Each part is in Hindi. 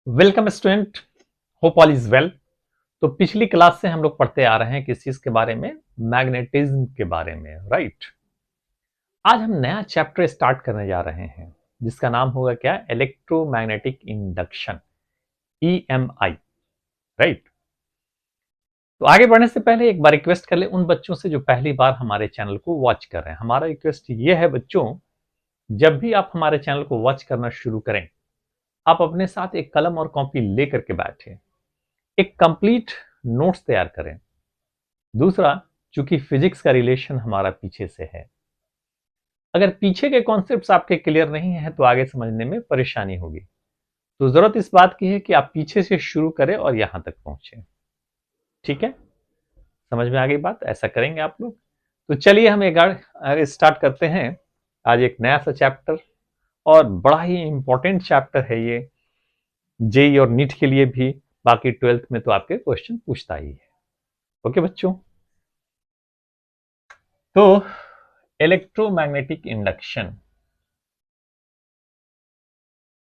Welcome student, hope all is well. तो पिछली क्लास से हम लोग पढ़ते आ रहे हैं किस चीज के बारे में, मैग्नेटिज्म के बारे में, राइट। आज हम नया चैप्टर स्टार्ट करने जा रहे हैं जिसका नाम होगा क्या, इलेक्ट्रोमैग्नेटिक इंडक्शन, EMI, राइट। तो आगे बढ़ने से पहले एक बार रिक्वेस्ट कर ले उन बच्चों से जो पहली बार हमारे चैनल को वॉच कर रहे हैं। हमारा रिक्वेस्ट ये है बच्चों, जब भी आप हमारे चैनल को वॉच करना शुरू करें, आप अपने साथ एक कलम और कॉपी लेकर के बैठे, एक कंप्लीट नोट्स तैयार करें। दूसरा, चूंकि फिजिक्स का रिलेशन हमारा पीछे से है, अगर पीछे के कॉन्सेप्ट्स आपके क्लियर नहीं है तो आगे समझने में परेशानी होगी। तो जरूरत इस बात की है कि आप पीछे से शुरू करें और यहां तक पहुंचे। ठीक है, समझ में आ गई बात? ऐसा करेंगे आप लोग। तो चलिए हम एक आगे स्टार्ट करते हैं। आज एक नया सा चैप्टर, और बड़ा ही इंपॉर्टेंट चैप्टर है ये, जेई और नीट के लिए भी। बाकी 12th में तो आपके क्वेश्चन पूछता ही है। ओके बच्चों, तो इलेक्ट्रोमैग्नेटिक इंडक्शन,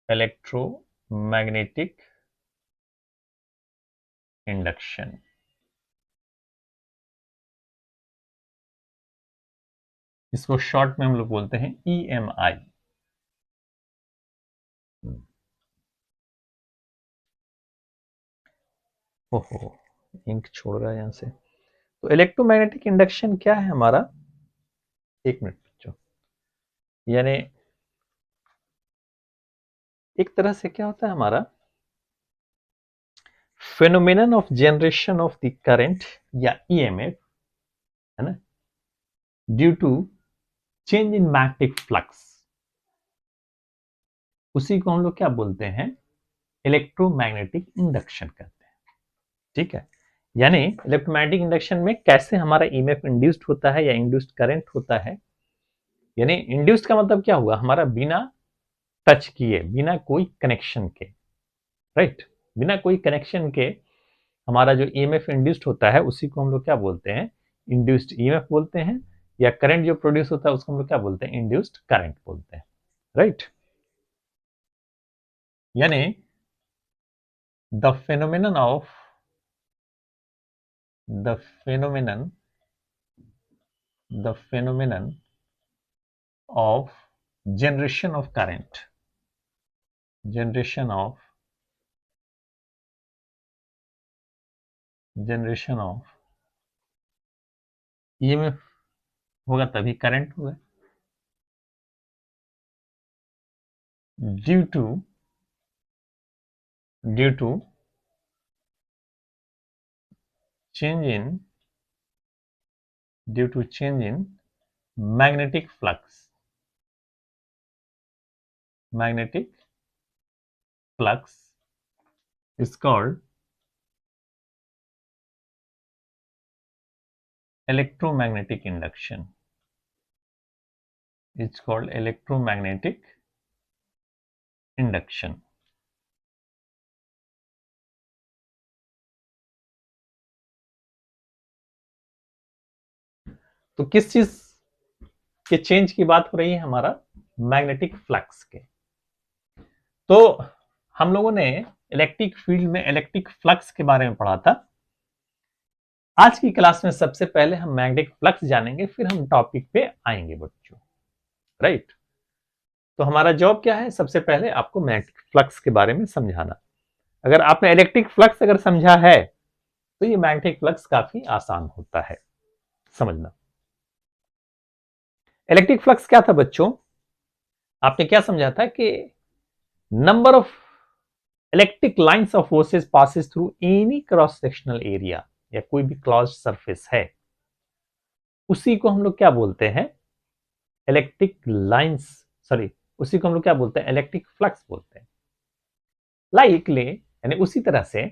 इलेक्ट्रोमैग्नेटिक इंडक्शन, इसको शॉर्ट में हम लोग बोलते हैं EMI। ओहो, इंक छोड़ रहा है यहां से। तो इलेक्ट्रोमैग्नेटिक इंडक्शन क्या है हमारा, एक मिनट बच्चों, यानी एक तरह से क्या होता है हमारा, phenomenon of generation of the current या EMF, है ना, due to change in magnetic flux. उसी को हम लोग क्या बोलते हैं, इलेक्ट्रोमैग्नेटिक इंडक्शन कहते हैं। ठीक है, यानी इलेक्ट्रोमैग्नेटिक इंडक्शन में कैसे हमारा EMF इंड्यूस्ड होता है या इंड्यूस्ड करंट होता है। यानी इंड्यूस्ड का मतलब क्या हुआ, हमारा बिना टच किए, बिना कोई कनेक्शन के, राइट, बिना कोई कनेक्शन के हमारा जो EMF इंड्यूस्ड होता है उसी को हम लोग क्या बोलते हैं, इंड्यूस्ड EMF बोलते हैं। या करंट जो प्रोड्यूस होता है उसको हम लोग क्या बोलते हैं, इंड्यूस्ड करंट बोलते हैं, राइट। यानी the phenomenon of the phenomenon the phenomenon of generation of current, generation of EMF होगा तभी करंट होगा, due to change in magnetic flux, magnetic flux is called electromagnetic induction, it's called electromagnetic induction। तो किस चीज के चेंज की बात हो रही है, हमारा मैग्नेटिक फ्लक्स के। तो हम लोगों ने इलेक्ट्रिक फील्ड में इलेक्ट्रिक फ्लक्स के बारे में पढ़ा था। आज की क्लास में सबसे पहले हम मैग्नेटिक फ्लक्स जानेंगे, फिर हम टॉपिक पे आएंगे बच्चों, राइट। तो हमारा जॉब क्या है, सबसे पहले आपको मैग्नेटिक फ्लक्स के बारे में समझाना। अगर आपने इलेक्ट्रिक फ्लक्स अगर समझा है तो ये मैग्नेटिक फ्लक्स काफी आसान होता है समझना। इलेक्ट्रिक फ्लक्स क्या था बच्चों, आपने क्या समझा था कि number of electric lines of forces passes through any cross sectional area, या कोई भी क्लोज्ड सरफेस है, उसी को हम लोग क्या बोलते हैं, इलेक्ट्रिक लाइंस, सॉरी, उसी को हम लोग क्या बोलते हैं, इलेक्ट्रिक फ्लक्स बोलते हैं। लाइकली, यानी उसी तरह से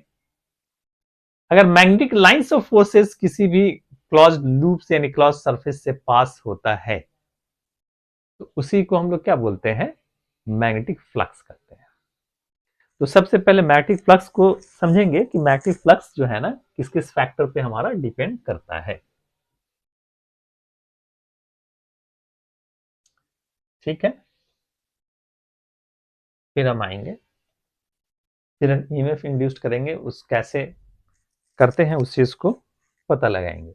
अगर मैग्नेटिक लाइंस ऑफ फोर्सेस किसी भी क्लोज्ड लूप से यानी क्लोज्ड सरफेस से पास होता है तो उसी को हम लोग क्या बोलते हैं, मैग्नेटिक फ्लक्स कहते हैं। तो सबसे पहले मैग्नेटिक फ्लक्स को समझेंगे कि मैग्नेटिक फ्लक्स जो है ना किस किस फैक्टर पे हमारा डिपेंड करता है। ठीक है, फिर हम आएंगे फिर ईएमएफ इंड्यूस्ड करेंगे, उस कैसे करते हैं उस चीज को पता लगाएंगे।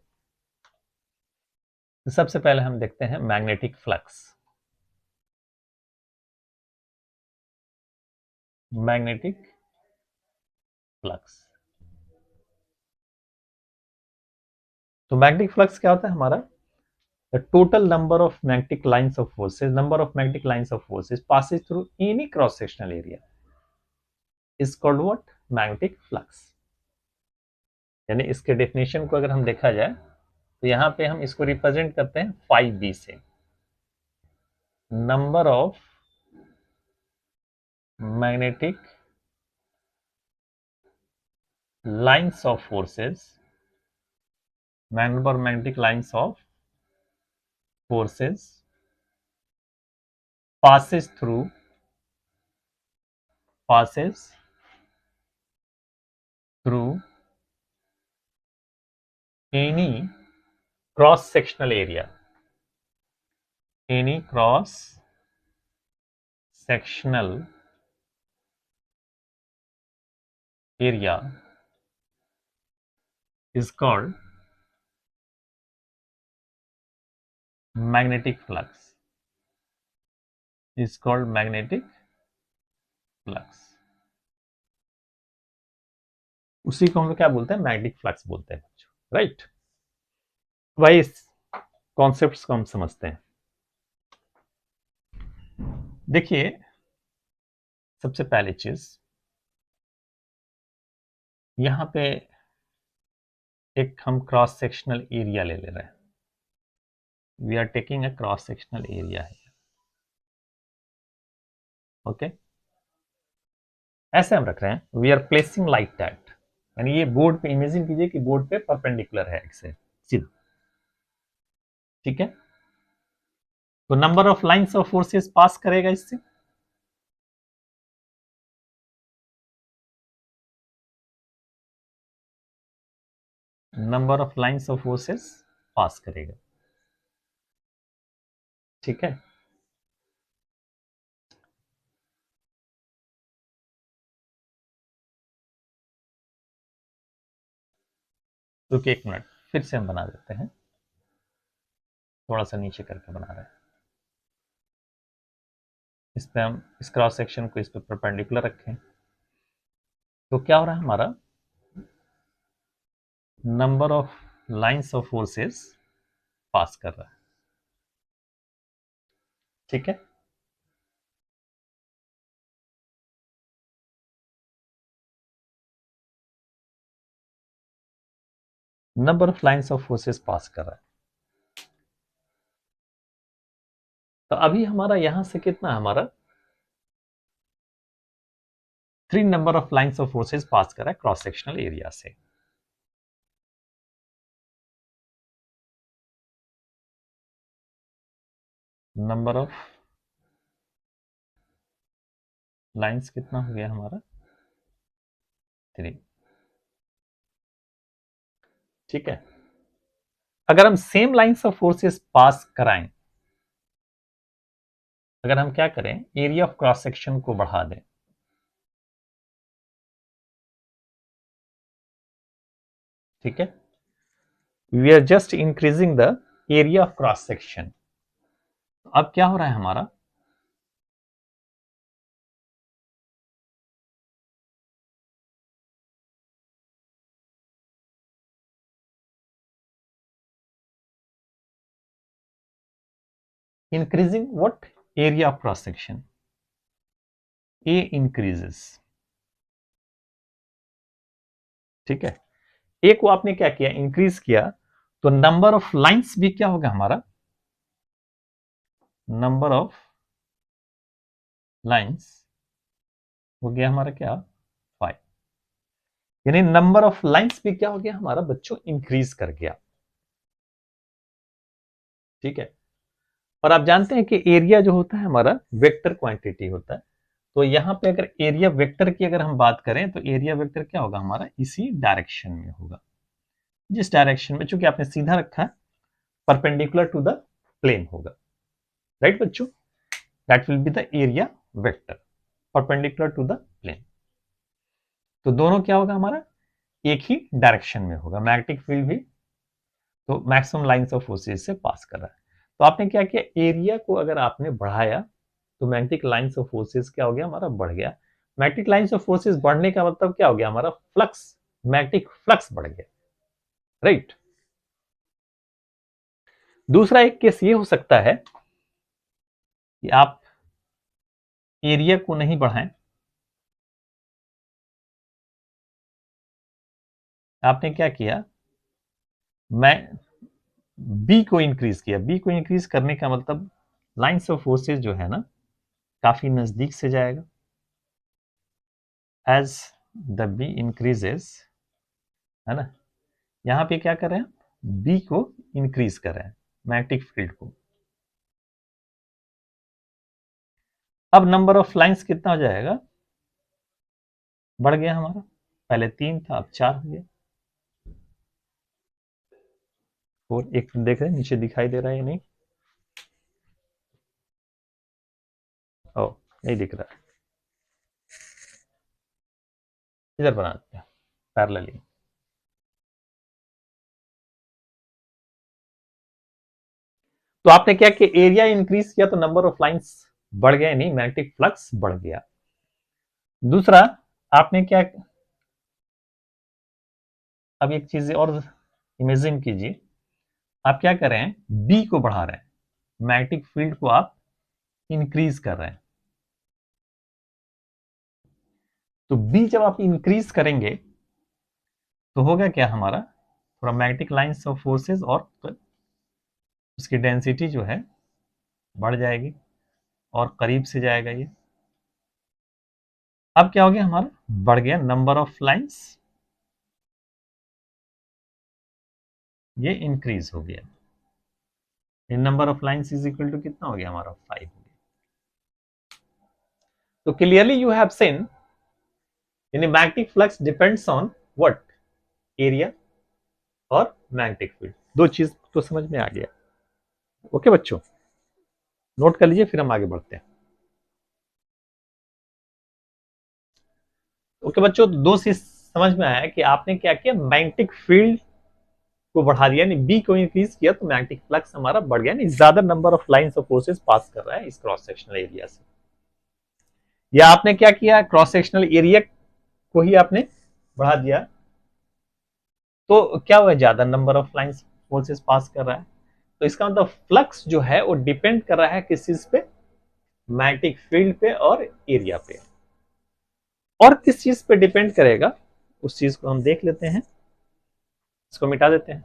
तो सबसे पहले हम देखते हैं मैग्नेटिक फ्लक्स। मैग्नेटिक फ्लक्स, तो मैग्नेटिक फ्लक्स क्या होता है हमारा? The total number of magnetic lines of forces, number of magnetic lines of forces passes through any cross sectional area is called what? Magnetic flux. यानी इसके डेफिनेशन को अगर हम देखा जाए तो यहां पे हम इसको रिप्रेजेंट करते हैं 5b से, number of magnetic lines of forces, number magnetic lines of forces passes through any cross sectional area, any cross sectional area is called magnetic flux, is called magnetic flux। उसी को हम लोग क्या बोलते हैं? मैग्नेटिक फ्लक्स बोलते हैं बच्चों, राइट। भाई इस कॉन्सेप्ट्स को हम समझते हैं। देखिए, सबसे पहली चीज यहां पे एक हम क्रॉस सेक्शनल एरिया ले रहे हैं। We are taking a cross sectional area है, ओके। ऐसे हम रख रहे हैं, we are placing like that, यानी ये बोर्ड पे इमेजिन कीजिए कि बोर्ड पे परपेंडिकुलर है एक्से सीधा, ठीक है। तो number of lines of forces pass करेगा इससे, number of lines of forces pass करेगा, ठीक है। रुकिए एक मिनट, फिर से हम बना देते हैं, थोड़ा सा नीचे करके बना रहे हैं। इस पे हम इस क्रॉस सेक्शन को इस पे परपेंडिकुलर रखें, तो क्या हो रहा है हमारा? Number of lines of forces pass कर रहा है, ठीक है। Number of lines of forces pass कर रहा है, तो अभी हमारा यहां से कितना, हमारा 3 number of lines of forces pass कर रहा है क्रॉस सेक्शनल एरिया से। नंबर ऑफ लाइंस कितना हो गया हमारा? 3, ठीक है। अगर हम same lines of forces pass कराएं, अगर हम क्या करें, एरिया ऑफ क्रॉस सेक्शन को बढ़ा दें, ठीक है, we are just increasing the area of cross section. अब क्या हो रहा है हमारा? Increasing what? Area of cross section, A increases, ठीक है। ए को आपने क्या किया? इंक्रीज किया, तो नंबर ऑफ लाइंस भी क्या होगा हमारा? नंबर ऑफ लाइंस हो गया हमारा क्या? 5। यानी नंबर ऑफ लाइंस भी क्या हो गया हमारा बच्चों? इंक्रीज कर गया, ठीक है। और आप जानते हैं कि एरिया जो होता है हमारा वेक्टर क्वांटिटी होता है, तो यहां पे अगर एरिया वेक्टर की अगर हम बात करें तो एरिया वेक्टर क्या होगा हमारा? इसी डायरेक्शन में होगा, जिस डायरेक्शन में, चूंकि आपने सीधा रखा है, परपेंडिकुलर टू द प्लेन होगा, राइट बच्चों। That will be the area vector perpendicular to the plane. तो दोनों क्या होगा हमारा, एक ही डायरेक्शन में होगा। मैग्नेटिक फील्ड भी तो मैक्सिमम लाइंस ऑफ फोर्सेस से पास कर रहा है। तो आपने क्या किया, एरिया को अगर आपने बढ़ाया तो मैग्नेटिक लाइंस ऑफ फोर्सेस क्या हो गया हमारा, बढ़ गया। मैग्नेटिक लाइंस ऑफ फोर्सेस बढ़ने का मतलब क्या हो गया हमारा, फ्लक्स, मैग्नेटिक फ्लक्स बढ़ गया, राइट। दूसरा एक केस ये हो सकता है कि आप एरिया को नहीं बढ़ाएं, आपने क्या किया, मैं बी को इंक्रीज किया। बी को इंक्रीज करने का मतलब लाइंस ऑफ फोर्सेस जो है ना काफी नजदीक से जाएगा। एज द बी इंक्रीजेस, है ना, यहां पे क्या कर रहे हैं, बी को इंक्रीज कर रहे हैं, मैग्नेटिक फील्ड को। अब नंबर ऑफ लाइंस कितना हो जाएगा, बढ़ गया हमारा, पहले 3 था अब 4 हो गया। और एक देख रहे हैं नीचे दिखाई दे रहा है या नहीं, ओ नहीं दिख रहा है, इधर बना देते हैं पैरेलली। तो आपने क्या कि एरिया इंक्रीज किया तो नंबर ऑफ लाइंस बढ़ गया, नहीं मैग्नेटिक फ्लक्स बढ़ गया। दूसरा आपने क्या, अब एक चीज और इमेजिन कीजिए, आप क्या कर रहे हैं, बी को बढ़ा रहे हैं, मैग्नेटिक फील्ड को आप इंक्रीज कर रहे हैं। तो बी जब आप इंक्रीज करेंगे तो होगा क्या हमारा, थोड़ा मैग्नेटिक लाइंस ऑफ फोर्सेस और उसकी डेंसिटी जो है बढ़ जाएगी और करीब से जाएगा ये। अब क्या हो गया हमारा, बढ़ गया नंबर ऑफ लाइंस, ये इंक्रीज हो गया। Number of lines is equal to कितना हो गया हमारा, 5 हो गया। तो क्लियरली यू हैव सीन यानी magnetic flux depends on what, area और मैग्नेटिक फील्ड, दो चीज तो समझ में आ गया। ओके बच्चों, नोट कर लीजिए फिर हम आगे बढ़ते हैं। ओके बच्चों, दो चीज समझ में आया कि आपने क्या किया, मैग्नेटिक फील्ड को बढ़ा दिया, यानी बी को इंक्रीज किया तो मैग्नेटिक फ्लक्स हमारा बढ़ गया, यानी ज्यादा number of lines of forces pass कर रहा है इस क्रॉस सेक्शनल एरिया से। या आपने क्या किया, क्रॉस सेक्शनल एरिया को ही आपने बढ़ा दिया तो क्या हुआ, ज्यादा number of lines forces pass कर रहा है। तो इसका मतलब फ्लक्स जो है वो डिपेंड कर रहा है किस चीज पे, मैग्नेटिक फील्ड पे और एरिया पे। और किस चीज पे डिपेंड करेगा उस चीज को हम देख लेते हैं, इसको मिटा देते हैं।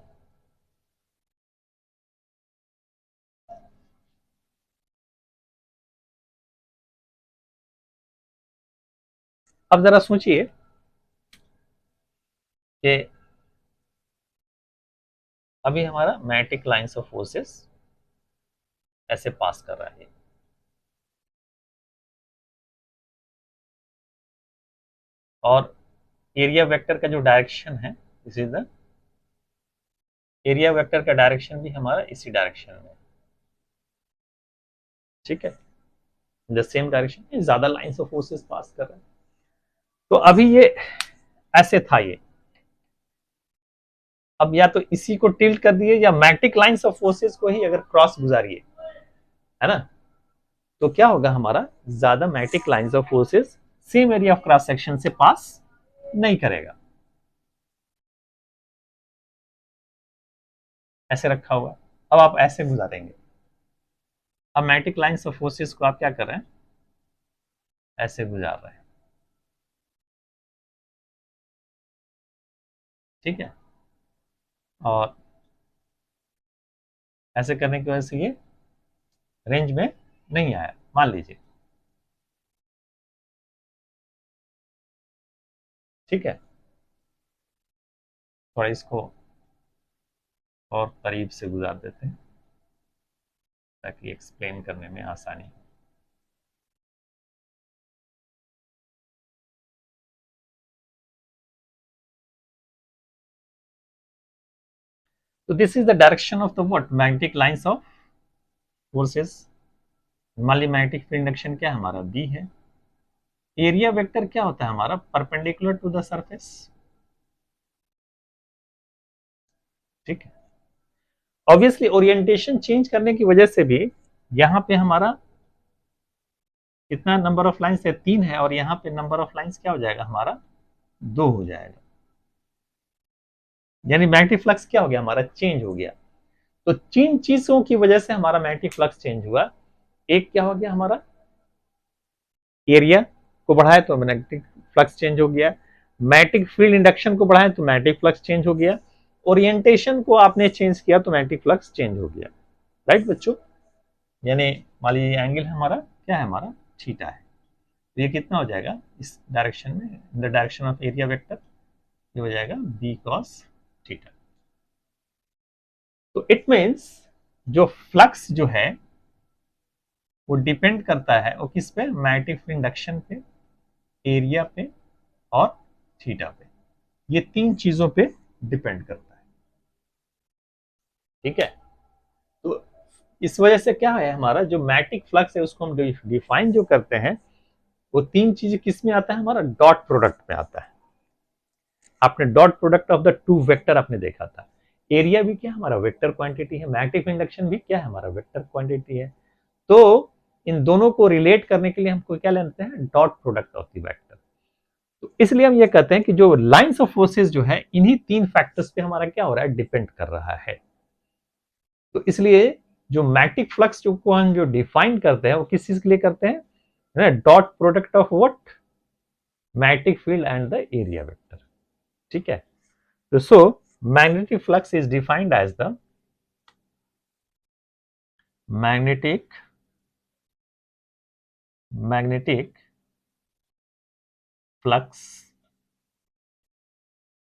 अब जरा सोचिए कि अभी हमारा मैग्नेटिक लाइंस ऑफ फोर्सेस ऐसे पास कर रहा है, और एरिया वेक्टर का जो डायरेक्शन है, इस इज द एरिया वेक्टर का डायरेक्शन भी हमारा इसी डायरेक्शन में, ठीक है, द सेम डायरेक्शन, ज्यादा लाइंस ऑफ फोर्सेस पास कर रहे हैं। तो अभी ये ऐसे था ये, अब या तो इसी को टिल्ट कर दिए या मैग्नेटिक लाइंस ऑफ फोर्सेस को ही अगर क्रॉस गुजारिए, है ना, तो क्या होगा हमारा, ज्यादा magnetic lines of forces same area of cross section से पास नहीं करेगा। ऐसे रखा हुआ, अब आप ऐसे गुजारेंगे। अब मैग्नेटिक लाइंस ऑफ फोर्सेस को आप क्या कर रहे हैं, ऐसे गुजार रहे हैं, ठीक है। और ऐसे करने की वजह से ये रेंज में नहीं आया, मान लीजिए, ठीक है। थोड़ा इसको और करीब से गुजार देते हैं ताकि एक्सप्लेन करने में आसानी हो। तो this is the direction of the what, magnetic lines of forces. मान ली मैग्नेटिक फील्ड इंडक्शन क्या है हमारा, बी है, एरिया वेक्टर क्या होता है हमारा? Perpendicular to the surface. ठीक है। ऑब्वियसली ओरिएंटेशन चेंज करने की वजह से भी यहां पे हमारा कितना नंबर ऑफ लाइंस है? 3 है, और यहां पे नंबर ऑफ लाइंस क्या हो जाएगा हमारा? 2 हो जाएगा। यानी मैग्नेटिक फ्लक्स क्या हो गया हमारा? चेंज हो गया। तो 3 चीजों की वजह से हमारा मैग्नेटिक फ्लक्स चेंज हुआ। एक क्या हो गया हमारा? एरिया को बढ़ाए तो मैग्नेटिक फ्लक्स चेंज हो गया। मैग्नेटिक फील्ड इंडक्शन को बढ़ाए तो मैग्नेटिक फ्लक्स चेंज हो गया। ओरिएंटेशन को आपने चेंज किया तो मैग्नेटिक फ्लक्स चेंज हो गया। राइट बच्चों? यानी मान लीजिए एंगल हमारा क्या है? हमारा थीटा है। तो ये कितना हो जाएगा इस डायरेक्शन में? In the direction of area vector ये हो जाएगा बी कॉस थीटा। तो इट मीन्स जो फ्लक्स जो है वो डिपेंड करता है वो किस पे? मैग्नेटिक इंडक्शन पे, एरिया पे और थीटा पे। ये 3 चीजों पे डिपेंड करता है। ठीक है। तो इस वजह से क्या है हमारा जो मैग्नेटिक फ्लक्स है उसको हम डिफाइन जो करते हैं वो 3 चीजें किस में आता है? हमारा डॉट प्रोडक्ट में आता है। आपने dot product of the 2 vector आपने देखा था। एरिया भी क्या हमारा? वेक्टर क्वांटिटी है। मैग्नेटिक इंडक्शन भी क्या है? हमारा वेक्टर क्वांटिटी है। तो इन दोनों को रिलेट करने के लिए हमको क्या लेते हैं? Dot product of the vector. तो इसलिए हम ये कहते हैं कि जो लाइंस ऑफ फोर्सेस जो है इन्हीं 3 फैक्टर्स पे हमारा क्या हो रहा है? डिपेंड कर रहा है। तो इसलिए जो मैग्नेटिक फ्लक्स जो को हम जो डिफाइन करते हैं वो किस चीज के लिए करते हैं? Dot product of what? Magnetic field and the area vector. ठीक है। तो सो magnetic flux is defined as the magnetic flux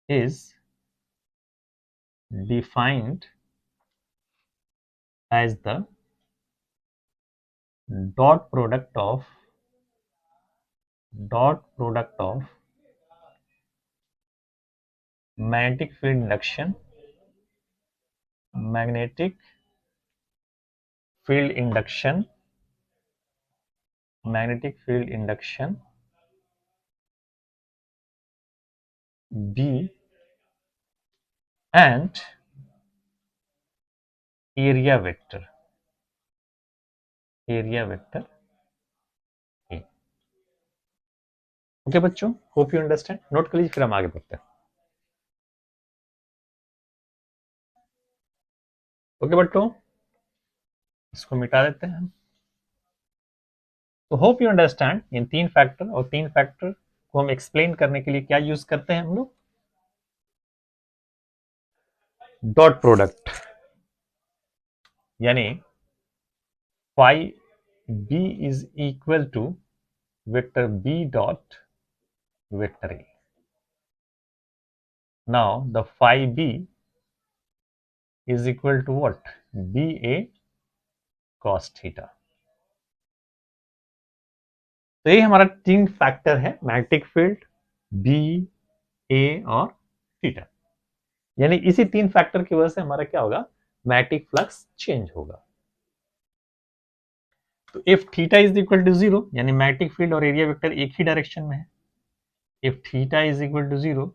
is defined as the dot product of magnetic field induction, magnetic field induction, magnetic field induction B and area vector A। Okay बच्चों, होप यू अंडरस्टैंड। नोट कर लीजिए फिर हम आगे बढ़ते हैं। ओके बच्चों, इसको मिटा देते हैं हम। तो hope you understand in 3 factor, और 3 फैक्टर को हम एक्सप्लेन करने के लिए क्या यूज करते हैं हम लोग? Dot product. यानी phi B is equal to vector B dot vector A. Now the phi B is equal to what? B A cos theta. तो ये हमारा 3 फैक्टर है, मैग्नेटिक फील्ड, बी, ए और थीटा। यानी इसी 3 फैक्टर की वजह से हमारा क्या होगा? मैग्नेटिक फ्लक्स चेंज होगा। तो if theta is equal to 0 यानी मैग्नेटिक फील्ड और एरिया वेक्टर एक ही डायरेक्शन में है। If theta is equal to 0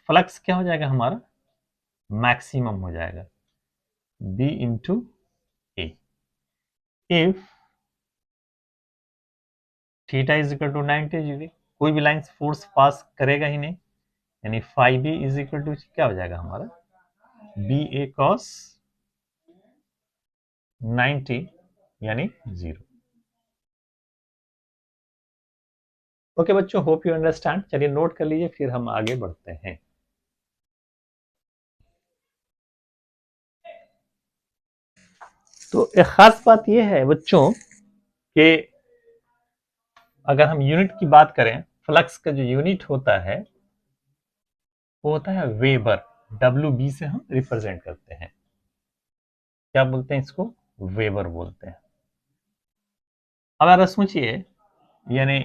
flux क्या हो जाएगा हमारा? मैक्सिमम हो जाएगा, B into A. If theta is equal to 90 degree, कोई भी लाइन फोर्स पास करेगा ही नहीं, यानी five B is equal to क्या हो जाएगा हमारा? बी ए कॉस 90 यानी 0। ओके बच्चों, होप यू अंडरस्टैंड। चलिए नोट कर लीजिए फिर हम आगे बढ़ते हैं। तो एक खास बात यह है बच्चों कि अगर हम यूनिट की बात करें, फ्लक्स का जो यूनिट होता है वो होता है वेबर। डब्ल्यू बी से हम रिप्रेजेंट करते हैं। क्या बोलते हैं इसको? वेबर बोलते हैं। अब अगर सोचिए, यानी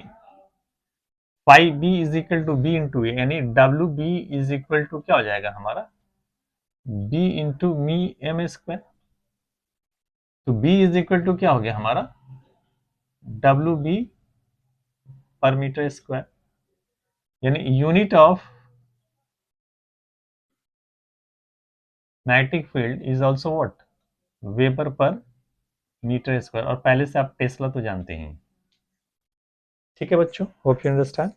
five B is equal to B into A, यानी W B is equal to क्या हो जाएगा हमारा? बी इंटू मी एम स्क्वायर। तो बी इज इक्वल टू क्या हो गया हमारा? W B per metre square, यानी unit of magnetic field is also what, weber per metre square. और पहले से आप टेस्ला तो जानते हैं। ठीक है बच्चों, होप यू अंडरस्टैंड।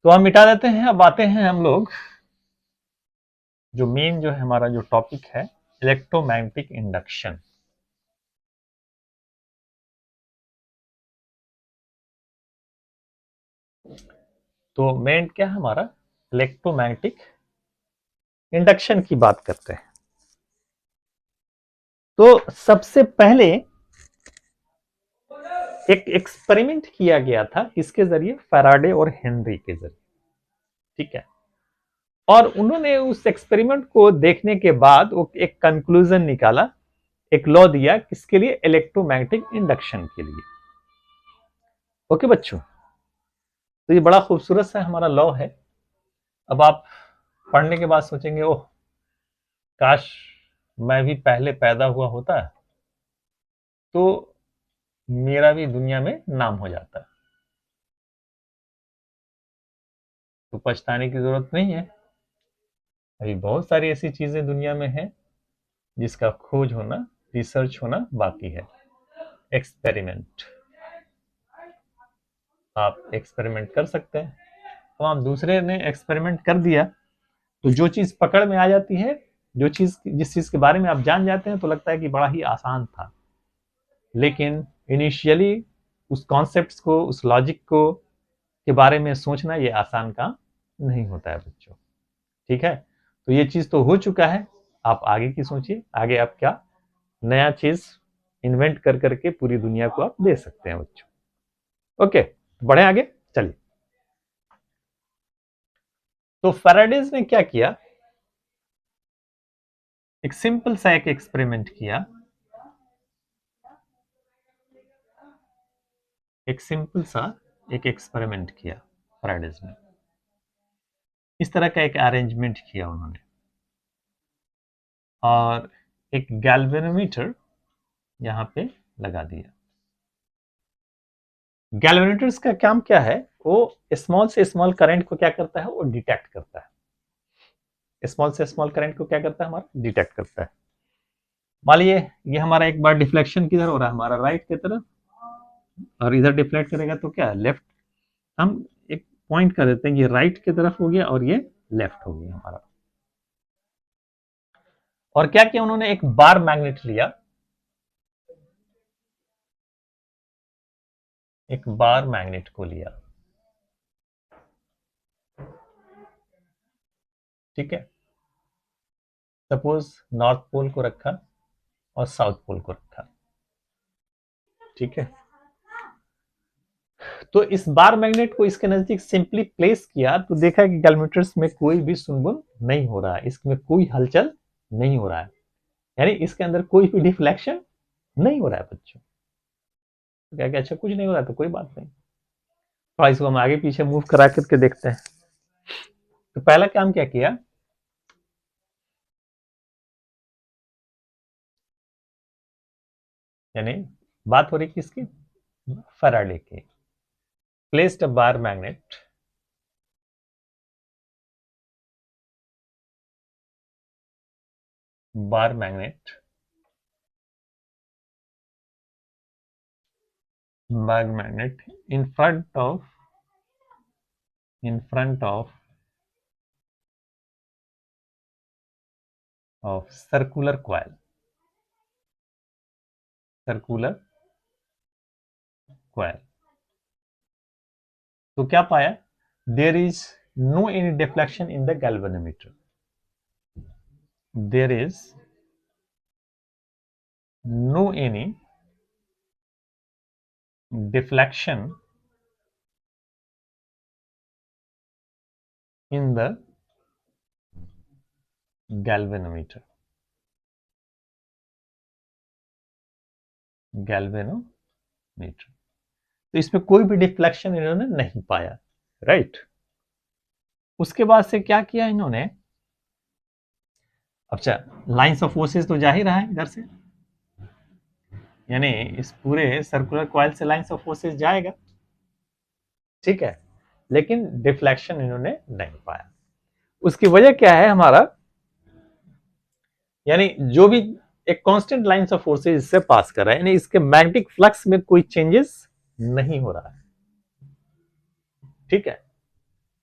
तो हम मिटा देते हैं, अब आते हैं हम लोग जो मेन जो है हमारा जो टॉपिक है, इलेक्ट्रोमैग्नेटिक इंडक्शन। तो मेन क्या है हमारा, इलेक्ट्रोमैग्नेटिक इंडक्शन की बात करते हैं। तो सबसे पहले एक एक्सपेरिमेंट किया गया था, किसके जरिए, फैराडे और हेनरी के जरिए। ठीक है, और उन्होंने उस एक्सपेरिमेंट को देखने के बाद वो एक कंक्लूजन निकाला, एक लॉ दिया, किसके लिए, इलेक्ट्रोमैग्नेटिक इंडक्शन के लिए। ओके बच्चों, तो ये बड़ा खूबसूरत सा हमारा लॉ है। अब आप पढ़ने के बाद सोचेंगे, ओह काश मैं भी पहले पैदा हुआ होता तो मेरा भी दुनिया में नाम हो जाता। तो पछताने की जरूरत नहीं है, अभी बहुत सारी ऐसी चीजें दुनिया में हैं जिसका खोज होना, रिसर्च होना बाकी है। एक्सपेरिमेंट, आप एक्सपेरिमेंट कर सकते हैं। तो आप दूसरे ने एक्सपेरिमेंट कर दिया, तो जो चीज पकड़ में आ जाती है, जो चीज, जिस चीज के बारे में आप जान जाते हैं, तो लगता है कि बड़ा ही आसान था। लेकिन इनिशियली उस कॉन्सेप्ट्स को, उस लॉजिक को के बारे में सोचना ये आसान काम नहीं होता है बच्चों। ठीक है, तो ये चीज तो हो चुका है, आप आगे की सोचिए, आगे आप क्या नया चीज इन्वेंट कर करके पूरी दुनिया को आप दे सकते हैं बच्चों। ओके, बढ़े आगे, चलिए। तो फैराडेज ने क्या किया, एक सिंपल सा एक एक्सपेरिमेंट किया, एक सिंपल सा एक एक्सपेरिमेंट किया फैराडेज ने। इस तरह का एक अरेंजमेंट किया उन्होंने, और एक गैल्वेनोमीटर यहां पे लगा दिया। गैल्वेनोमीटर्स का काम क्या है, वो स्मॉल से स्मॉल करंट को क्या करता है, वो डिटेक्ट करता है। स्मॉल से स्मॉल करंट को क्या करता है, हमारा डिटेक्ट करता है। मान लीजिए ये हमारा एक बार डिफ्लेक्शन किधर हो रहा है, हमारा राइट की तरफ, और इधर डिफ्लेक्ट करेगा तो क्या, लेफ्ट। हम एक पॉइंट कर देते हैं, ये राइट की तरफ हो गया और ये लेफ्ट हो गया हमारा। और क्या किया उन्होंने, एक बार मैग्नेट लिया, एक बार मैग्नेट को लिया। ठीक है, सपोज नॉर्थ पोल को रखा और साउथ पोल को रखा। ठीक है, तो इस बार मैग्नेट को इसके नजदीक सिंपली प्लेस किया, तो देखा कि गैल्वेनोमीटर्स में कोई भी सुनबुन नहीं हो रहा है, इसमें कोई हलचल नहीं हो रहा है, यानी इसके अंदर कोई भी डिफ्लेक्शन नहीं हो रहा है बच्चों। तो क्या क्या, अच्छा कुछ नहीं हो रहा है तो कोई बात नहीं, थोड़ा इसको हम आगे पीछे मूव करा करके देखते हैं। तो पहला काम क्या किया, यानी बात हो रही किसकी, फैराडे की। Placed a bar magnet bar magnet bar magnet in front of circular coil, तो क्या पाया, there is no any deflection in the galvanometer, there is no any deflection in the galvanometer, तो इसमें कोई भी डिफ्लेक्शन इन्होंने नहीं पाया, राइट। उसके बाद से क्या किया इन्होंने, अच्छा लाइंस ऑफ फोर्सेस तो जा ही रहा है इधर से, यानी इस पूरे सर्कुलर कॉइल से लाइंस ऑफ फोर्सेस जाएगा, ठीक है, लेकिन डिफ्लेक्शन इन्होंने नहीं पाया। उसकी वजह क्या है हमारा, यानी जो भी एक कांस्टेंट लाइंस ऑफ फोर्सेज इससे पास कर रहा है, यानी इसके मैग्नेटिक फ्लक्स में कोई चेंजेस नहीं हो रहा है। ठीक है,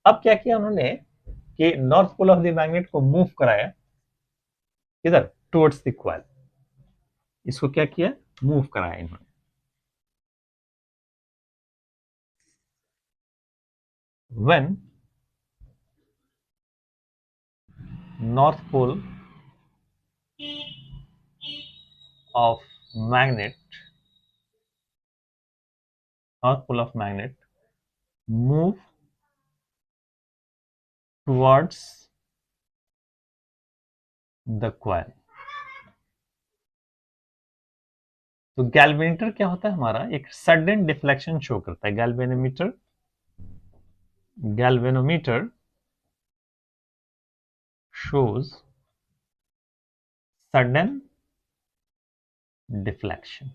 अब क्या किया उन्होंने कि north pole of the magnet को मूव कराया इधर टुवर्ड्स द कॉइल। इसको क्या किया, मूव कराया इन्होंने। When north pole of magnet, north pole of magnet move towards the coil, तो गैल्वेनोमीटर क्या होता है हमारा, एक सडन डिफ्लेक्शन शो करता है। Galvanometer shows sudden deflection।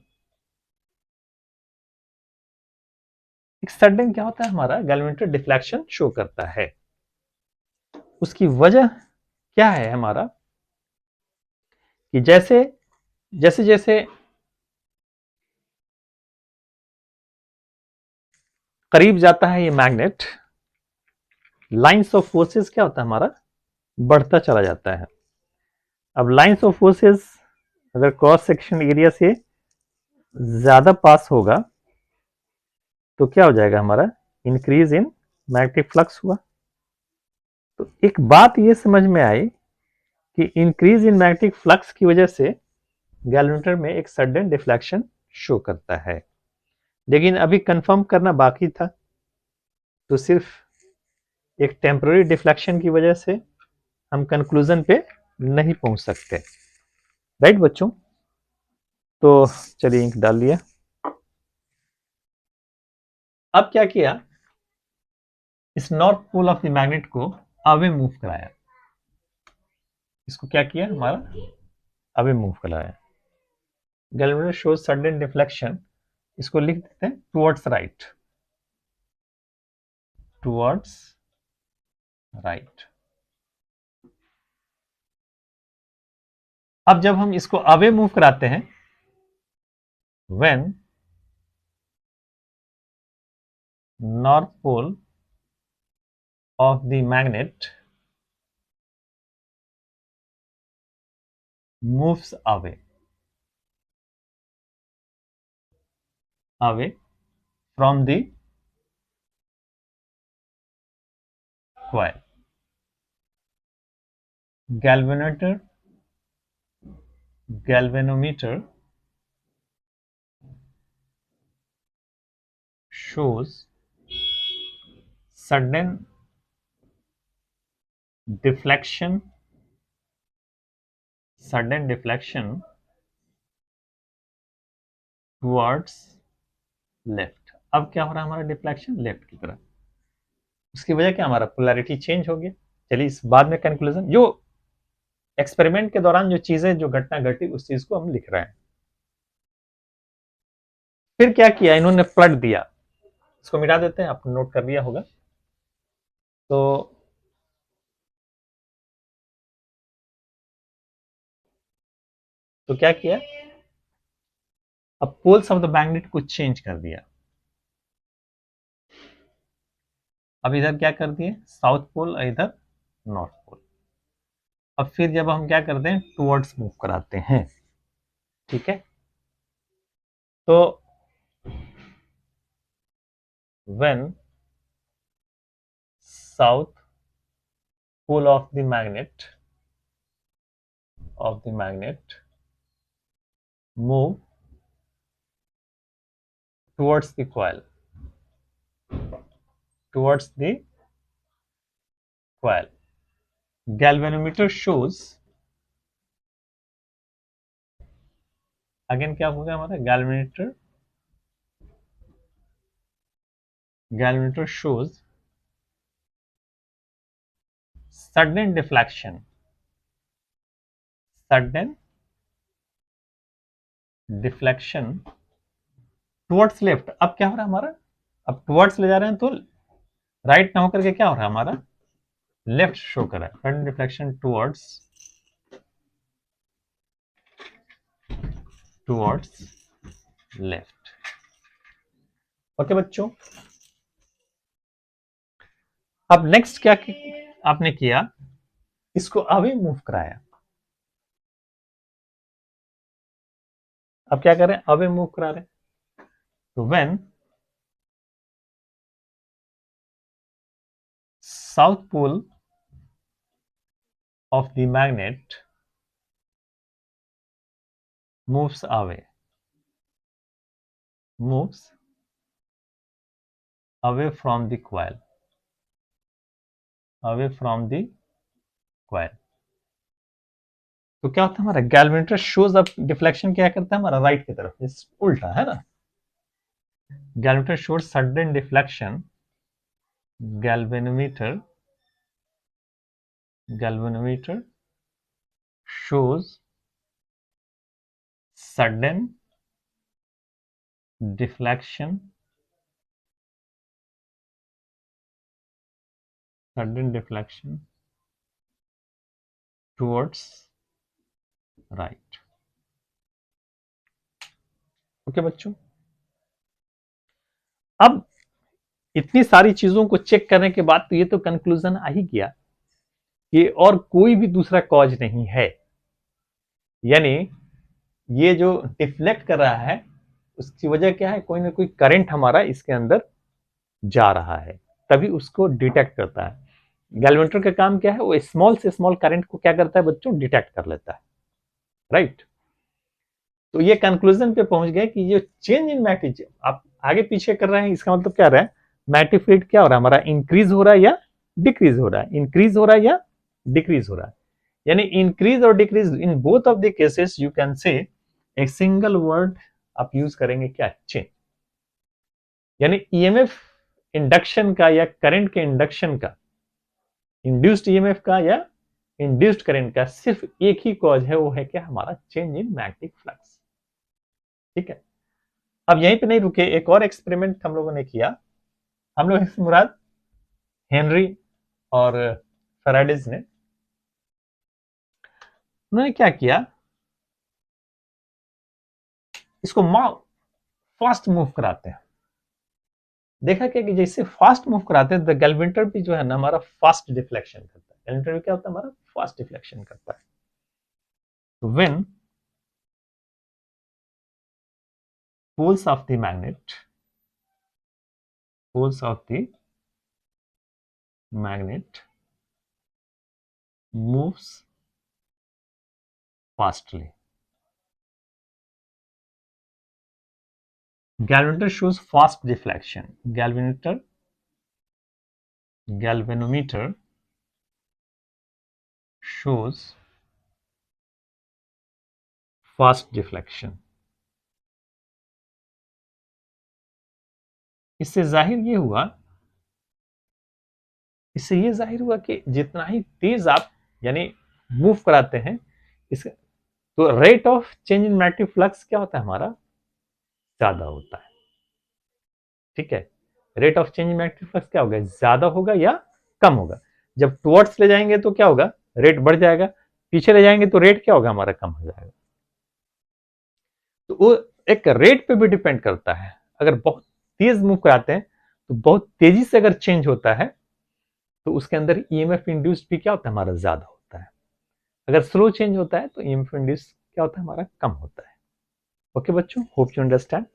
एक सडन क्या होता है हमारा, गैल्वेनोमीटर डिफ्लेक्शन शो करता है। उसकी वजह क्या है हमारा कि जैसे जैसे जैसे करीब जाता है ये मैग्नेट, लाइंस ऑफ फोर्सेस क्या होता है हमारा, बढ़ता चला जाता है। अब लाइंस ऑफ फोर्सेस अगर क्रॉस सेक्शन एरिया से ज्यादा पास होगा तो क्या हो जाएगा हमारा, इंक्रीज इन मैग्नेटिक फ्लक्स हुआ। तो एक बात ये समझ में आई कि इंक्रीज इन मैग्नेटिक फ्लक्स की वजह से गैल्वेनोमीटर में एक सडन डिफ्लेक्शन शो करता है। लेकिन अभी कंफर्म करना बाकी था, तो सिर्फ एक टेम्पररी डिफ्लेक्शन की वजह से हम कंक्लूजन पे नहीं पहुंच सकते। राइट बच्चों, तो चलिए इंक डाल लिया। अब क्या किया, इस north pole of the magnet को अवे मूव कराया। इसको क्या किया हमारा, अवे मूव कराया। गैल्वेनोमीटर शोज सडन डिफ्लेक्शन, इसको लिख देते हैं टुवर्ड्स राइट, टुवर्ड्स राइट। अब जब हम इसको अवे मूव कराते हैं, when north pole of the magnet moves away from the coil, galvanometer shows sudden deflection towards left. अब क्या हो रहा है हमारा, डिफ्लेक्शन लेफ्ट की तरफ। उसकी वजह क्या, हमारा पोलैरिटी चेंज हो गया। चलिए इस बाद में कंक्लूजन, जो एक्सपेरिमेंट के दौरान जो चीजें, जो घटना घटी, उस चीज को हम लिख रहे हैं। फिर क्या किया इन्होंने, प्लट दिया। इसको मिटा देते हैं, आपने नोट कर लिया होगा। तो क्या किया, अब पोल्स ऑफ द मैग्नेट को चेंज कर दिया। अब इधर क्या कर दिए, साउथ पोल, इधर नॉर्थ पोल। अब फिर जब हम क्या करते हैं, टुवर्ड्स मूव कराते हैं। ठीक है, तो when south pole of the magnet move towards the coil, galvanometer shows, again क्या होगा हमारा, galvanometer shows sudden deflection towards left. अब क्या हो रहा है हमारा, अब टुवर्ड्स ले जा रहे हैं तो राइट ना होकर के क्या हो रहा है हमारा, लेफ्ट शो कर रहा है, front deflection towards left. Okay बच्चों, अब नेक्स्ट क्या आपने किया, इसको अवे मूव कराया। अब क्या कर रहे हैं, अवे मूव करा रहे हैं। तो when south pole of the magnet moves away from the coil, तो क्या होता है हमारा गैल्वेनोमीटर शोज अप डिफ्लेक्शन, क्या करता है हमारा राइट की तरफ, इस उल्टा है ना। Galvanometer shows sudden deflection, galvanometer shows sudden deflection towards right। Okay बच्चों, अब इतनी सारी चीजों को चेक करने के बाद तो ये तो कंक्लूजन आ ही गया कि और कोई भी दूसरा कॉज नहीं है, यानी ये जो डिफ्लेक्ट कर रहा है उसकी वजह क्या है, कोई ना कोई करंट हमारा इसके अंदर जा रहा है, तभी उसको डिटेक्ट करता है। गैल्वेनोमीटर का काम क्या है, वो स्मॉल से स्मॉल करंट को क्या करता है बच्चों, डिटेक्ट कर लेता है, राइट। तो ये कंक्लूजन पे पहुंच गए कि ये चेंज इन मैग्नेटिक आप आगे पीछे कर रहे हैं, इसका मतलब क्या रहा है, मैग्नेटिक फील्ड क्या हो रहा है हमारा, इंक्रीज हो रहा है या डिक्रीज हो रहा है, इंक्रीज हो रहा है या डिक्रीज हो रहा है। यानी इंक्रीज और decrease in both of the cases you can say एक सिंगल वर्ड आप यूज करेंगे, क्या, चेंज। यानी ईएमएफ इंडक्शन का या करंट के इंडक्शन का, इंड्यूस्ड ईएमएफ का या इंड्यूस्ड करंट का सिर्फ एक ही कॉज है, वो है क्या हमारा, चेंज इन मैग्नेटिक फ्लक्स। ठीक है, अब यहीं पे नहीं रुके, एक और एक्सपेरिमेंट हम लोगों ने किया। हम लोग इससे मुराद हेनरी और फैराडेज ने, उन्होंने क्या किया, इसको फास्ट मूव कराते हैं। देखा क्या कि जैसे फास्ट मूव कराते हैं, गैल्वेनोमीटर भी जो है ना हमारा फास्ट डिफ्लेक्शन करता है। गैल्वेनोमीटर क्या होता है हमारा, फास्ट डिफ्लेक्शन करता है। तो when poles of the magnet moves fastly, galvanometer shows fast deflection, galvanometer shows fast deflection। इससे ये जाहिर हुआ कि जितना ही तेज आप यानी मूव कराते हैं इस, तो rate of change in magnetic flux क्या होता है हमारा, ज्यादा होता है। ठीक है, rate of change in magnetic flux क्या होगा, ज्यादा होगा या कम होगा। जब टुवर्ड्स ले जाएंगे तो क्या होगा, रेट बढ़ जाएगा, पीछे ले जाएंगे तो रेट क्या होगा हमारा, कम हो जाएगा। तो वो एक रेट पे भी डिपेंड करता है। अगर बहुत तेज मूव कराते हैं तो बहुत तेजी से अगर चेंज होता है तो उसके अंदर ईएमएफ इंड्यूस्ड भी क्या होता है हमारा, ज्यादा होता है। अगर स्लो चेंज होता है तो ईएमएफ इंड्यूस्ड क्या होता है हमारा, कम होता है। ओके बच्चों, होप यू अंडरस्टैंड।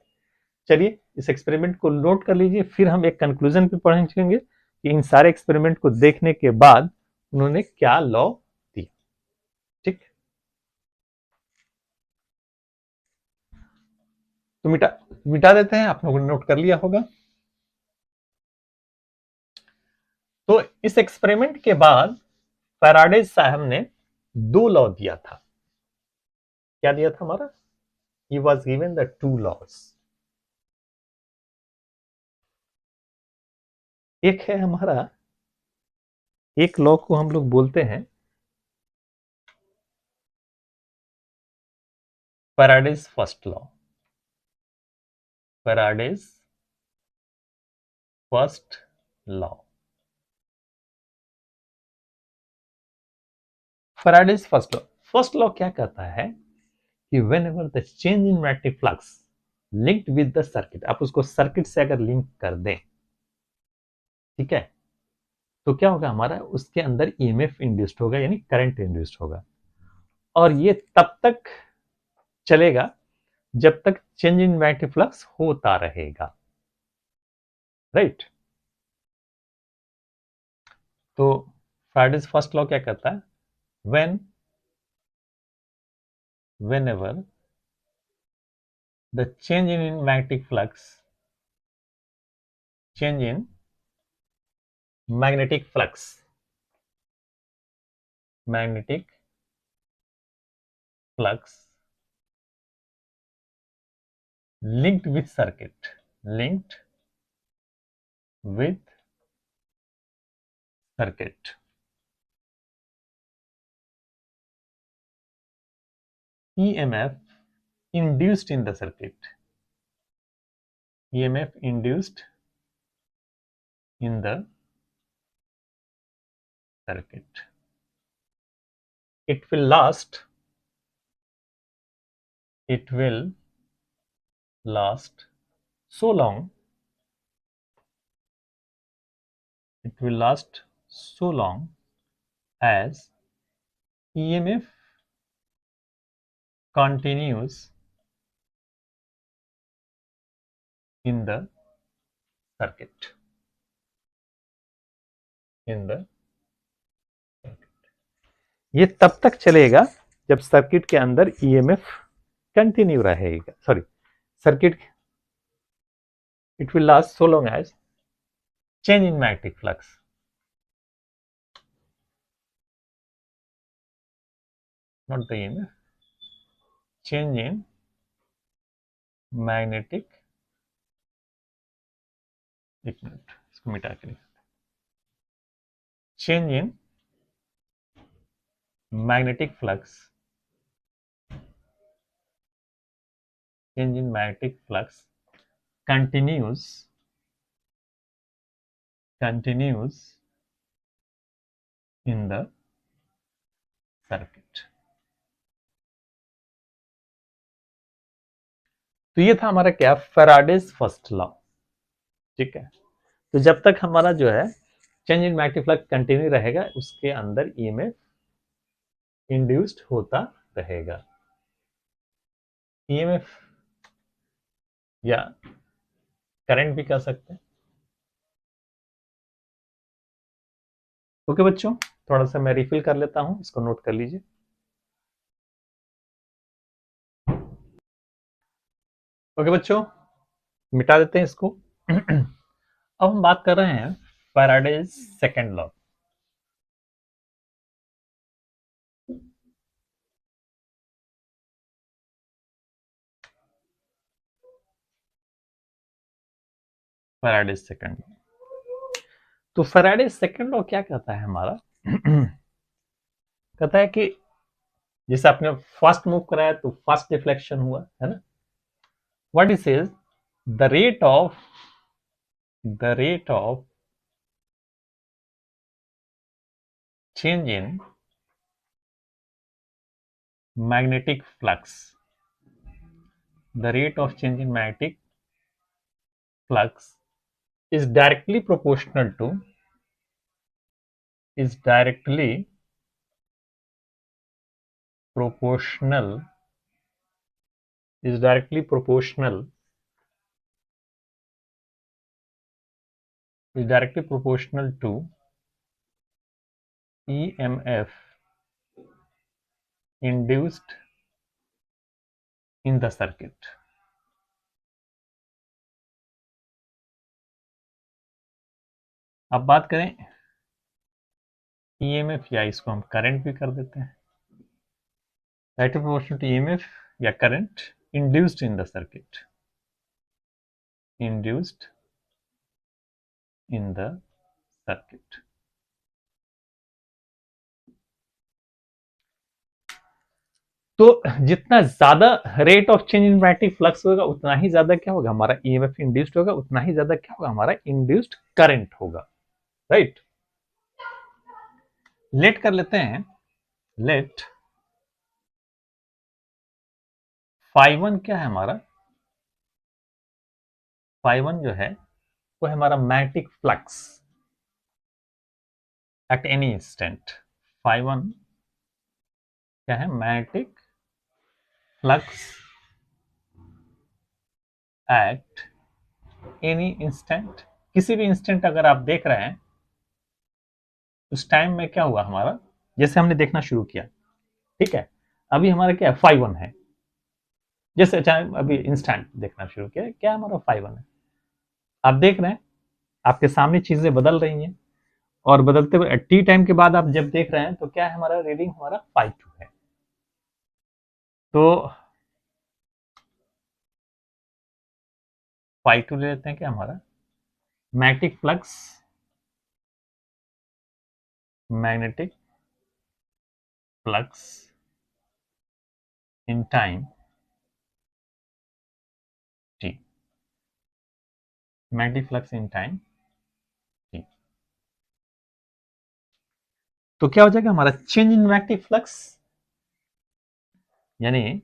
चलिए इस एक्सपेरिमेंट को नोट कर लीजिए, फिर हम एक कंक्लूजन पे पहुंचेंगे कि इन सारे एक्सपेरिमेंट को देखने के बाद उन्होंने क्या लॉ दिया। ठीक, तो मिटा देते हैं, आप लोगों ने नोट कर लिया होगा। तो इस एक्सपेरिमेंट के बाद फैराडे साहब ने दो लॉ दिया था। क्या दिया था हमारा, he was given the two laws. एक है हमारा, एक लॉ को हम लोग बोलते हैं Faraday's first law, Faraday's first law. Faraday's first law क्या कहता है कि when ever the change in magnetic flux linked with the circuit, आप उसको सर्किट से अगर लिंक कर दें, ठीक है, तो क्या होगा, हमारा उसके अंदर ईएमएफ इंड्यूस्ड होगा, यानी करंट इंड्यूस्ड होगा। और ये तब तक चलेगा जब तक चेंज इन मैग्नेटिक फ्लक्स होता रहेगा, राइट। तो फैराडेज फर्स्ट लॉ क्या कहता है, whenever the change in magnetic flux change in magnetic flux linked with circuit EMF induced in the circuit EMF induced in the circuit, it will last so long as EMF continues in the circuit ये तब तक चलेगा जब सर्किट के अंदर ईएमएफ कंटिन्यू रहेगा, sorry, circuit, it will last so long as change in magnetic flux, not the EMF, change in magnetic, एक मिनट इसको मिटा के लिखते, change in magnetic flux continues in the circuit। तो ये था हमारा क्या, फैराडेज फर्स्ट लॉ, ठीक है। तो जब तक हमारा जो है change in magnetic flux continue रहेगा, उसके अंदर ईएमएफ इंड्यूस्ड होता रहेगा। ईएमएफ या करंट भी कह सकते हैं। ओके बच्चों, थोड़ा सा मैं रिफिल कर लेता हूं, इसको नोट कर लीजिए। ओके बच्चों, मिटा देते हैं इसको। अब हम बात कर रहे हैं Faraday's second law. Faraday's second law, तो फैराडेज सेकंड लॉ क्या कहता है हमारा, कहता है कि जैसे आपने फर्स्ट मूव कराया तो फर्स्ट डिफ्लेक्शन हुआ है ना, what it says, the rate of change in magnetic flux, the rate of change in magnetic flux is directly proportional to EMF induced in the circuit। अब बात करें EMF, या इसको हम करंट भी कर देते हैं, डायरेक्टली प्रोपोर्शनल टू EMF या current induced in the circuit, तो जितना ज्यादा rate of change in magnetic flux होगा, उतना ही ज्यादा क्या होगा, हमारा ईएमएफ इंड्यूस्ड होगा, उतना ही ज्यादा क्या होगा, हमारा इंड्यूस्ड करंट होगा, राइट। लेट कर लेते हैं लेट फाई वन क्या है हमारा, फाई वन जो है वो है हमारा magnetic flux at any instant. Phi one क्या है, magnetic flux at any instant. किसी भी इंस्टेंट अगर आप देख रहे हैं उस टाइम में क्या हुआ हमारा, जैसे हमने देखना शुरू किया, ठीक है, अभी हमारा क्या है, फाई वन है, जैसे चाहे अभी इंस्टेंट देखना शुरू किया, क्या हमारा फाई वन है, आप देख रहे हैं आपके सामने चीजें बदल रही हैं, और बदलते हुए टी टाइम के बाद आप जब देख रहे हैं तो क्या है हमारा रीडिंग, हमारा फाई टू है। तो फाई टू ले लेते हैं क्या हमारा, magnetic flux, magnetic flux in time T, magnetic flux in time T. तो क्या हो जाएगा हमारा चेंज इन मैग्नेटिक फ्लक्स, यानी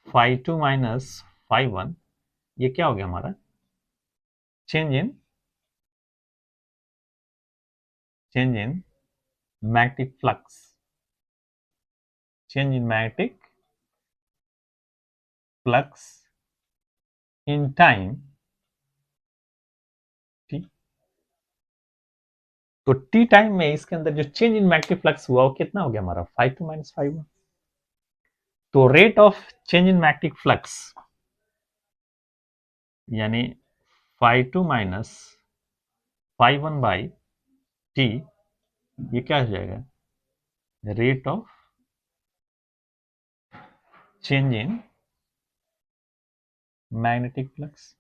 phi two minus phi one, ये क्या हो गया हमारा change in magnetic flux, change in magnetic flux in time T. तो टी टाइम में इसके अंदर जो चेंज इन मैग्नेटिक फ्लक्स हुआ वो कितना हो गया हमारा, phi two minus phi one. तो rate of change in magnetic flux यानी phi two minus phi one by T, ये क्या हो जाएगा, rate of change in magnetic flux,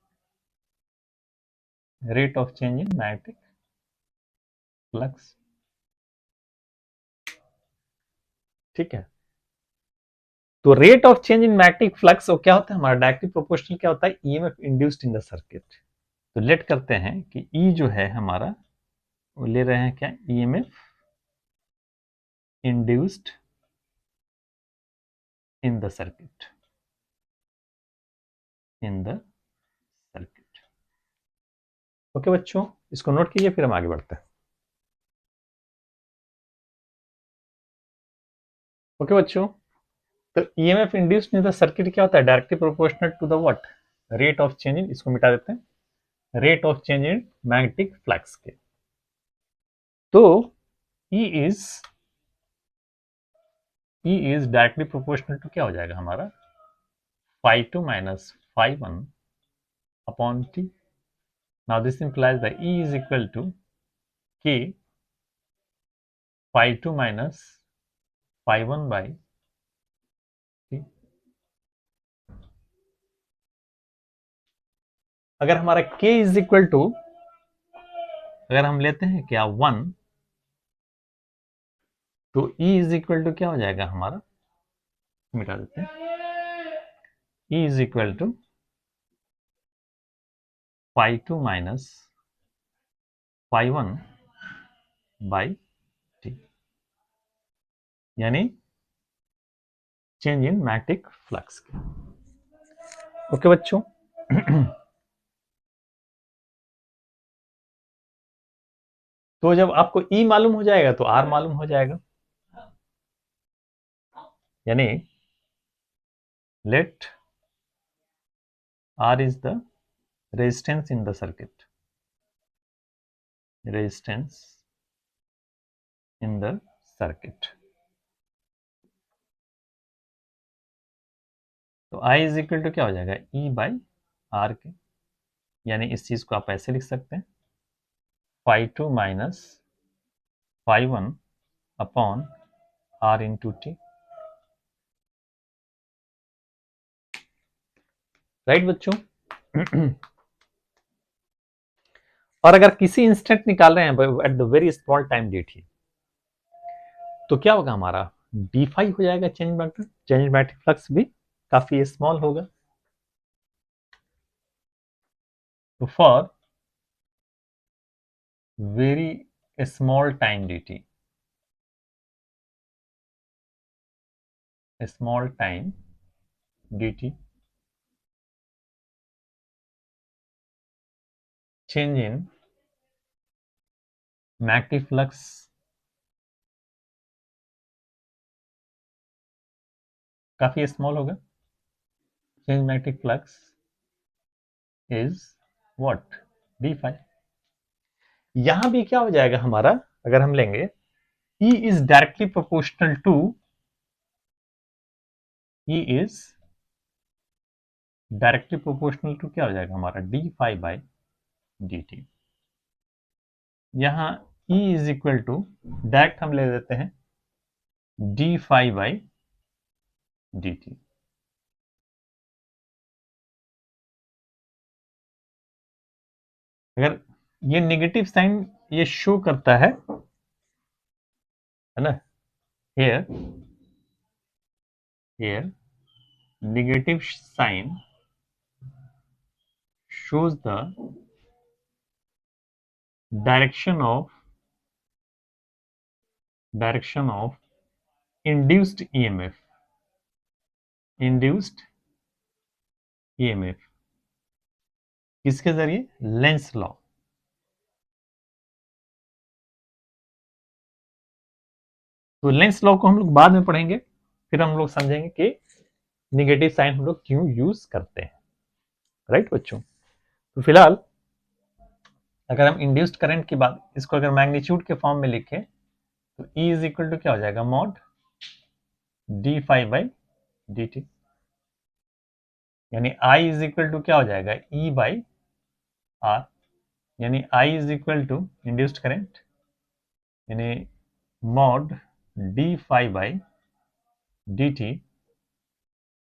rate of change in magnetic flux, ठीक है। तो rate of change in magnetic flux वो क्या होता है हमारा, डायरेक्टली प्रोपोर्शनल क्या होता है, EMF induced in the circuit. तो लेट करते हैं कि ई जो है हमारा वो ले रहे हैं क्या, EMF induced in the circuit, in the circuit. Okay बच्चों, इसको नोट कीजिए, फिर हम आगे बढ़ते हैं। ओके बच्चों, तो EMF induced in the circuit क्या होता है, directly proportional to the what, rate of change in, इसको मिटा देते हैं, rate of change in magnetic flux के। तो E is directly proportional to क्या हो जाएगा हमारा, phi two minus phi one upon T. Now this implies the E is equal to K phi two minus phi one by T. अगर हमारा k इज इक्वल टू, अगर हम लेते हैं क्या वन, तो E इज इक्वल टू क्या हो जाएगा हमारा, मिटा देते हैं, E is equal to phi two minus phi one by T, यानी चेंज इन मैग्नेटिक फ्लक्स के। ओके बच्चों, तो जब आपको E मालूम हो जाएगा तो R मालूम हो जाएगा, यानी let R is the resistance in the circuit, resistance in the circuit. तो I इज इक्वल टू क्या हो जाएगा, E बाई आर के, यानी इस चीज को आप ऐसे लिख सकते हैं, phi two minus phi one upon R into T. Right बच्चों, और अगर किसी इंस्टेंट निकाल रहे हैं at the very small time date ही, तो क्या होगा हमारा, डी फाई हो जाएगा, चेंज मैग्नेटिक फ्लक्स भी काफी स्मॉल होगा। तो for very small time dt, small time dt, change in magnetic flux काफी स्मॉल होगा, change magnetic flux is what, D phi. यहां भी क्या हो जाएगा हमारा, अगर हम लेंगे E is directly proportional to, E is directly proportional to क्या हो जाएगा हमारा, D phi by D T. यहां E is equal to direct हम ले देते हैं D phi by D T. अगर ये नेगेटिव साइन ये शो करता है ना, here negative sign shows the direction of induced EMF किसके जरिए, लेंस लॉ। तो लेंस लॉ को हम लोग बाद में पढ़ेंगे, फिर हम लोग समझेंगे कि निगेटिव साइन हम लोग क्यों यूज करते हैं, राइट बच्चों। तो फिलहाल अगर हम इंड्यूस्ड करंट की बात, इसको अगर मैग्नीट्यूड के फॉर्म में लिखें तो E इज इक्वल टू क्या हो जाएगा, mod D phi by D T, यानी I इज इक्वल टू क्या हो जाएगा, E बाई आर, यानी I is equal to induced current यानी mod D phi by D T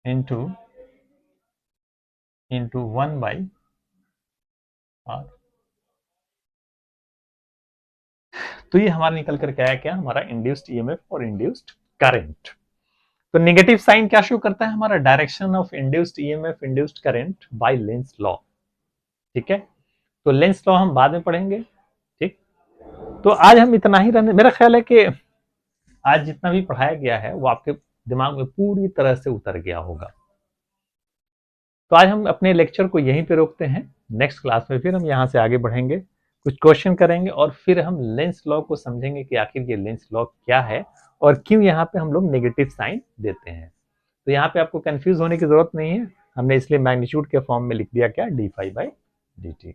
into 1 by R. तो ये हमारा निकल करके आया क्या, हमारा इंड्यूस्ड ईएमएफ और इंड्यूस्ड करंट। तो नेगेटिव साइन क्या शो करता है, हमारा direction of induced EMF induced current by Lenz law. ठीक है, तो लेंस लॉ हम बाद में पढ़ेंगे। ठीक, तो आज हम इतना ही रहने, मेरा ख्याल है कि आज जितना भी पढ़ाया गया है वो आपके दिमाग में पूरी तरह से उतर गया होगा। तो आज हम अपने लेक्चर को यहीं पे रोकते हैं, नेक्स्ट क्लास में फिर हम यहाँ से आगे बढ़ेंगे, कुछ क्वेश्चन करेंगे और फिर हम लेंस लॉ को समझेंगे कि आखिर ये लेंस लॉ क्या है और क्यों यहाँ पे हम लोग नेगेटिव साइन देते हैं। तो यहाँ पे आपको कंफ्यूज होने की जरूरत नहीं है, हमने इसलिए मैग्नीट्यूड के फॉर्म में लिख दिया क्या, D phi by D T.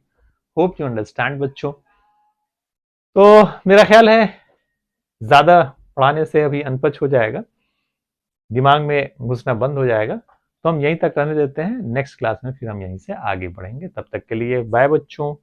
Hope you understand बच्चों। तो मेरा ख्याल है ज्यादा पढ़ाने से अभी अनपच हो जाएगा, दिमाग में घुसना बंद हो जाएगा, तो हम यहीं तक रहने देते हैं, नेक्स्ट क्लास में फिर हम यहीं से आगे बढ़ेंगे। तब तक के लिए बाय बच्चों।